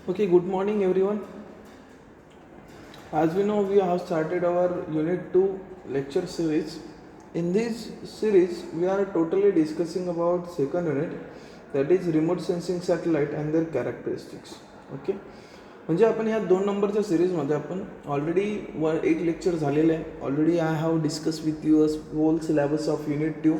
Okay, good morning everyone. As we know, we have started our Unit 2 lecture series. In this series, we are totally discussing about second unit, that is remote sensing satellite and their characteristics. Okay. म्हणजे आपण ह्या 2 नंबरच्या सिरीजमध्ये आपण already एक lecture झालेलं आहे. Already I have discuss with you whole syllabus of unit 2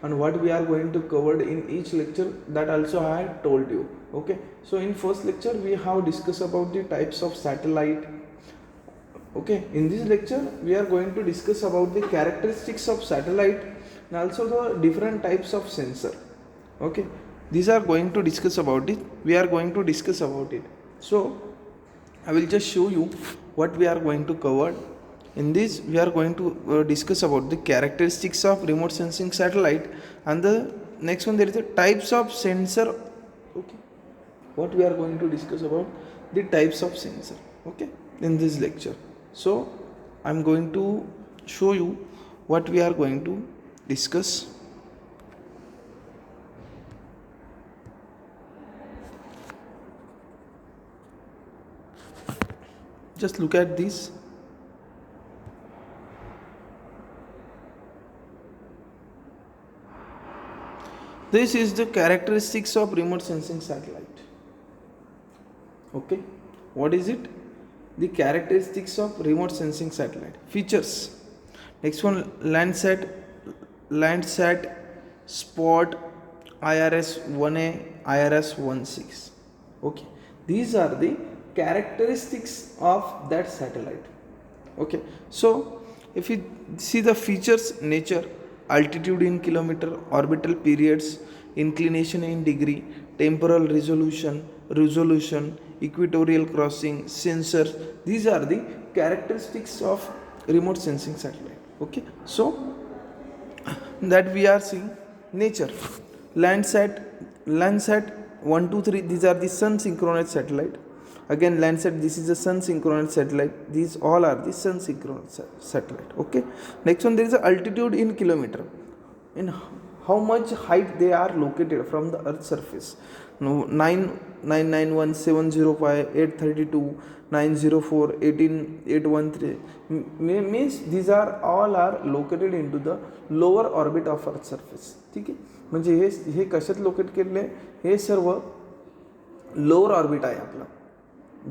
and what we are going to cover in each lecture, that also I told you. Okay, so in first lecture we have discussed about the types of satellite. Okay, in this lecture we are going to discuss about the characteristics of satellite and also the different types of sensor. Okay, these are going to discuss about it. We are going to discuss about it. So I will just show you what we are going to cover. In this we are going to discuss about the characteristics of remote sensing satellite, and the next one there is the types of sensor. Okay, what we are going to discuss about the types of sensor. Okay, in this lecture. So I am going to show you what we are going to discuss. Just look at this. This is the characteristics of remote sensing satellite. Okay, what is it? The characteristics of remote sensing satellite. Features. Next one, Landsat, Spot, IRS-1A, IRS-16. Okay, these are the characteristics of that satellite. Okay, so if you see the features, nature, altitude in kilometer, orbital periods, inclination in degree, temporal resolution, equatorial crossing, sensors, these are the characteristics of remote sensing satellite. Okay, so that we are seeing nature. Landsat 1, 2, 3, these are the sun synchronous satellite. Again, Landsat, this is a sun synchronous satellite. These all are the sun synchronous satellite. Okay, next one, there is a altitude in kilometer, in how much height they are located from the earth's surface. 991, 705, 832, 904, 18, 813 means these are all are located into the lower orbit of earth surface. ठीक आहे, म्हणजे हे कशात locate केलेले आहे? हे सर्व lower orbit आहे. आपलं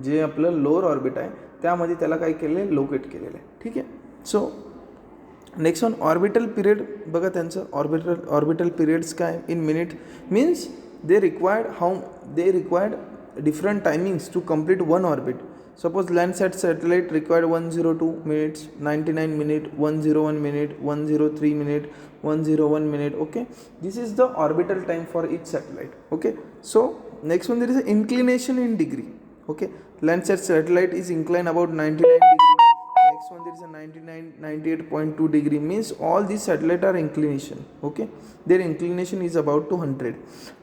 जे आपलं lower orbit आहे त्यामध्ये त्याला काय केलेलं आहे? लोकेट केलेलं आहे. ठीक आहे. So next one, orbital period बघा त्यांचं. ऑर्बिटल पिरियड्स काय in minute, means they required different timings to complete one orbit. Suppose Landsat satellite required 102 minutes, 99 minute, 101 minute, 103 minute, 101 minute. Okay, this is the orbital time for each satellite. Okay, so next one, there is an inclination in degree. Okay, Landsat satellite is inclined about 99 degree. Next one, there is a 98.2 degree, means all these satellites are inclination. Okay, their inclination is about 200.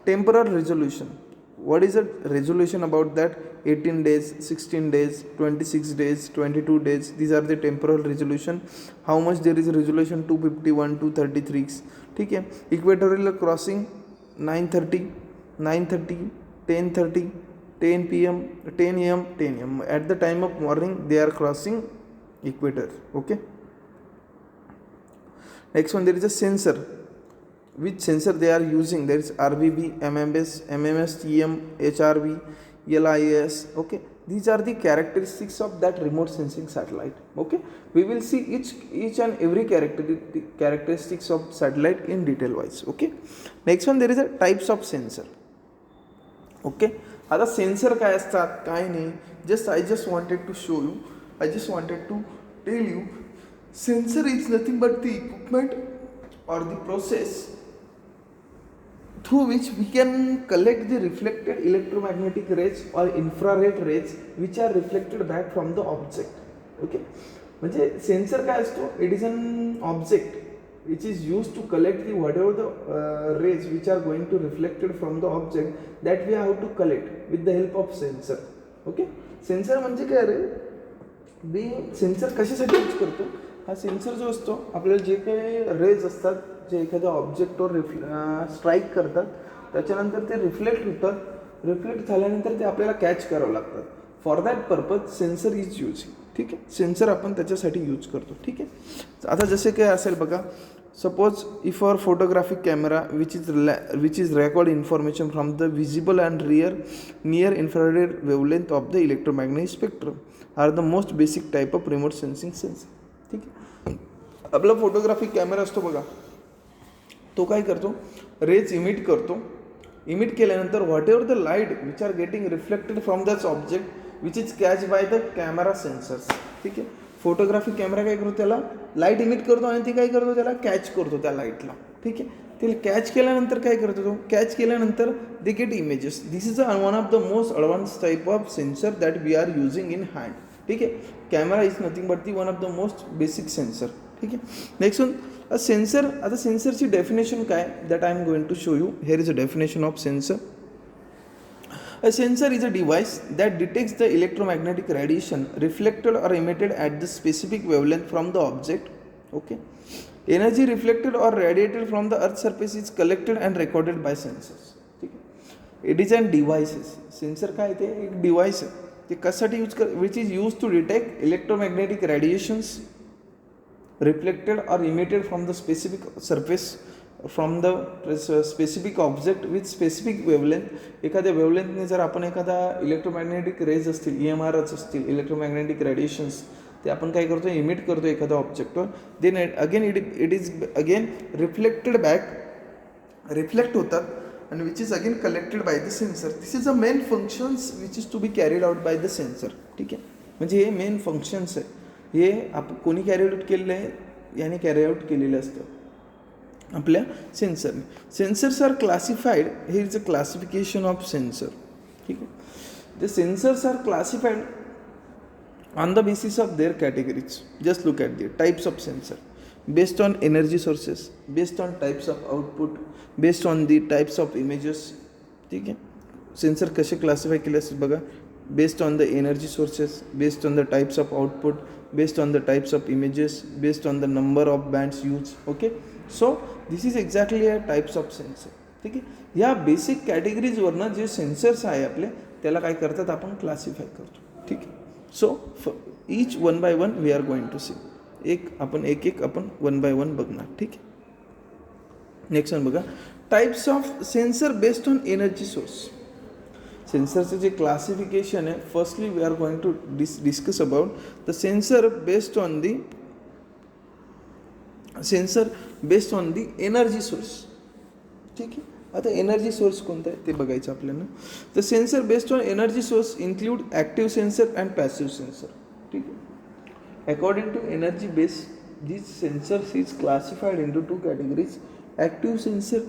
Temporal resolution, what is the resolution about that? 18 days, 16 days, 26 days, 22 days, these are the temporal resolution. How much there is a resolution? 251, 233. ठीक है. Equatorial crossing 9:30, 10:30, 10 p.m., 10 a.m., 10 a.m. At the time of morning they are crossing equator. Okay, next one, there is a sensor. Which sensor they are using? There is RBB, MMS, TM, HRV, LIS. Okay, these are the characteristics of that remote sensing satellite. Okay, we will see each and every characteristics of satellite in detail wise. Okay, next one, there is a types of sensor. Okay, आता sensor काय असतात काय नाही, I just wanted to show you, I just wanted to tell you, sensor is nothing but the equipment or the process through which we can collect the reflected electromagnetic rays or infrared rays which are reflected back from the object. Okay, म्हणजे sensor काय असतो? It is an object which is used to collect the whatever the rays which are going to reflected from the object that we have to collect with the help of sensor. Okay, sensor म्हणजे काय रे? मी sensor कशासाठी use करतो? हा sensor जो असतो आपल्याला जे काही रेज असतात जे एखाद्या ऑब्जेक्टवर स्ट्राईक करतात त्याच्यानंतर ते रिफ्लेक्ट होतात रिफ्लेक्ट झाल्यानंतर ते आपल्याला कॅच करावं लागतात. For that purpose sensor is use. ठीक आहे, सेन्सर आपण त्याच्यासाठी यूज करतो. ठीक आहे, आता जसे काय असेल बघा, suppose if our photographic camera which is record information from the visible and near infrared wavelength of the electromagnetic spectrum are the most basic type of remote sensing sensor. ठीक आहे, आपला फोटोग्राफिक कॅमेरा असतो बघा, तो काय करतो, rays emit करतो. Emit केल्यानंतर whatever the light which are getting reflected from that object which is catch by the camera sensors. ठीक आहे, फोटोग्राफिक कॅमेरा काय करतो, त्याला लाईट इमिट करतो आणि ती काय करतो, त्याला कॅच करतो त्या लाईटला. ठीक आहे, ते कॅच केल्यानंतर काय करतो, तो कॅच केल्यानंतर they get images. This is one of the most advance type of sensor that we are using in hand. ठीक आहे, camera is nothing but the one of the most basic sensor. ठीक आहे, next one sensor. आता सेन्सरची definition काय, that I am going to show you. Here is a definition of sensor. A sensor is a device that detects the electromagnetic radiation reflected or emitted at the specific wavelength from the object. Okay. Energy reflected or radiated from the earth's surface is collected and recorded by sensors. ठीक आहे, it is an devices. Sensor काय ते एक device आहे. ते कशासाठी use which is use to detect electromagnetic radiations reflected और emitted from the specific surface from the specific object with specific wavelength. एखाद्या वेवलेंथने जर आपण एखादा इलेक्ट्रोमॅग्नेटिक रेज असतील, EMRच असतील, इलेक्ट्रोमॅग्नेटिक रेडिएशन्स, ते आपण काय करतो, इमिट करतो एखाद्या ऑब्जेक्टवर. Then again it is again reflected back, reflect होतात आणि which is again collected by the sensor. This is a main functions which is to be carried out by the sensor. ठीक आहे, म्हणजे हे मेन फंक्शन्स आहे. हे कोणी carry out केलेलं आहे, याने कॅरी आउट केलेलं असतं आपल्या सेन्सरने. Sensors are classified. हे is a classification of sensor. ठीक आहे, the sensors are classified on the basis of their categories. Just look at the types of sensor based on energy sources, based on types of output, based on the types of images. ठीक आहे, sensor कसे classify केले असतात बघा, based on the energy sources, based on the types of output, based on the types of images, based on the number of bands use. Okay, so this is exactly a types of sensor. ठीक आहे, या basic कॅटेगरीजवरनं जे sensors आहे आपले, त्याला काय करतात, आपण classify करतो. ठीक आहे, so each one by one we are going to see. एक आपण वन बाय वन बघणार. ठीक आहे, नेक्स्ट वन बघा, types of sensor based on energy source. सेन्सरचं जे क्लासिफिकेशन आहे, firstly we are going to discuss about the sensor based on the energy source. ठीक आहे, आता एनर्जी सोर्स कोणता आहे ते बघायचं आपल्याला. The sensor based on energy source include active sensor and passive sensor. ठीक आहे, according to energy base these sensors is classified into two categories: active sensor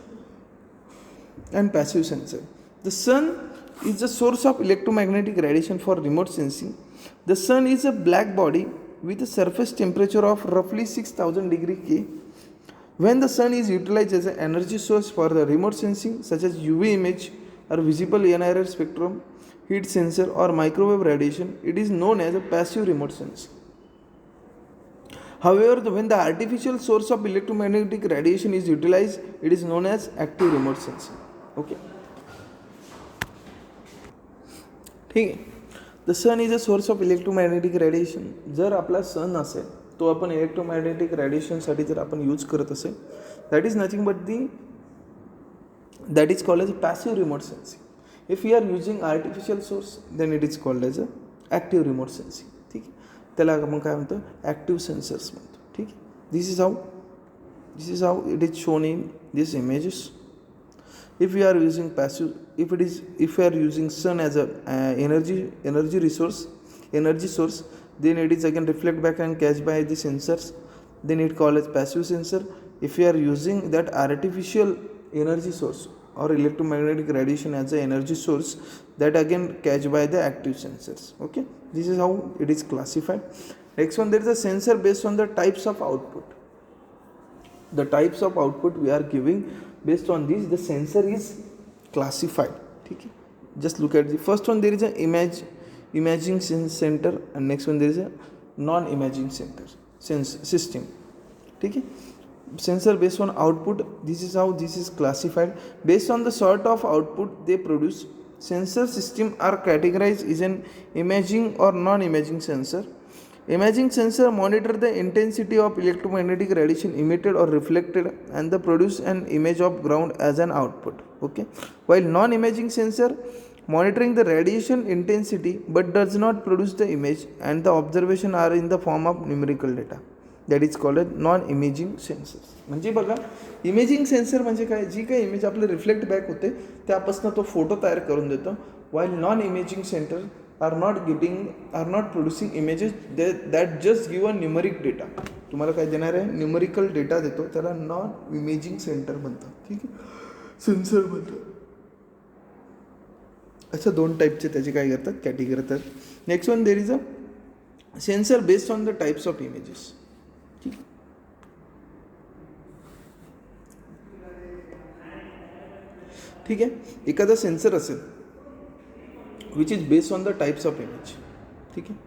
and passive sensor. The sun is the source of electromagnetic radiation for remote sensing. The sun is a black body with a surface temperature of roughly 6000 degree K. When the sun is utilized as an energy source for the remote sensing such as UV image or visible NIR spectrum, heat sensor or microwave radiation, it is known as a passive remote sensing. However, when the artificial source of electromagnetic radiation is utilized, it is known as active remote sensing. Okay. ठीक आहे, the sun is a source of electromagnetic radiation. जर आपला सन असेल, तो आपण electromagnetic रेडिएशनसाठी जर आपण use करत असेल, that is nothing but that is called as a passive remote sensing. If you are using artificial source, then it is called as a active remote sensing. ठीक आहे, त्याला आपण काय म्हणतो, ॲक्टिव्ह सेन्सर्स म्हणतो. ठीक आहे, this is how it is shown in this images. If you are using passive, if you are using sun as a energy source, then it is again reflect back and catch by the sensors, then it called as passive sensor. If you are using that artificial energy source or electromagnetic radiation as a energy source, that again catch by the active sensors. Okay, this is how it is classified. Next one, there is a sensor based on the types of output. The types of output we are giving, based on this the sensor is classified. ठीक है, just look at the first one. There is a imaging center, and next one there is a non-imaging center system. ठीक है, sensor based on output, this is how this is classified. Based on the sort of output they produce, Sensor system are categorized as an imaging or non-imaging sensor. Imaging sensor monitor the intensity of electromagnetic radiation emitted or reflected and the produce an image of ground as an output. Okay. While non-imaging sensor monitoring the radiation intensity but does not produce the image and the observation are in the form of numerical data. That is called non imaging sensors. म्हणजे बघा imaging sensor म्हणजे काय, जी काही image आपलं reflect back होते त्यापासून तो photo तयार करून देतो. While non imaging sensor are not producing images that just give a numeric data. तुम्हाला काय देणार आहे, न्यूमरिकल डेटा देतो, त्याला नॉन इमेजिंग सेंटर म्हणतात. ठीक आहे, सेन्सर म्हणतात. अच्छा, दोन टाईपचे त्याचे काय करतात, कॅटेगरी करतात. Next one, there is a sensor based on the types of images. ठीक आहे, एखादा सेन्सर असेल which is based on the types of image. ठीक आहे,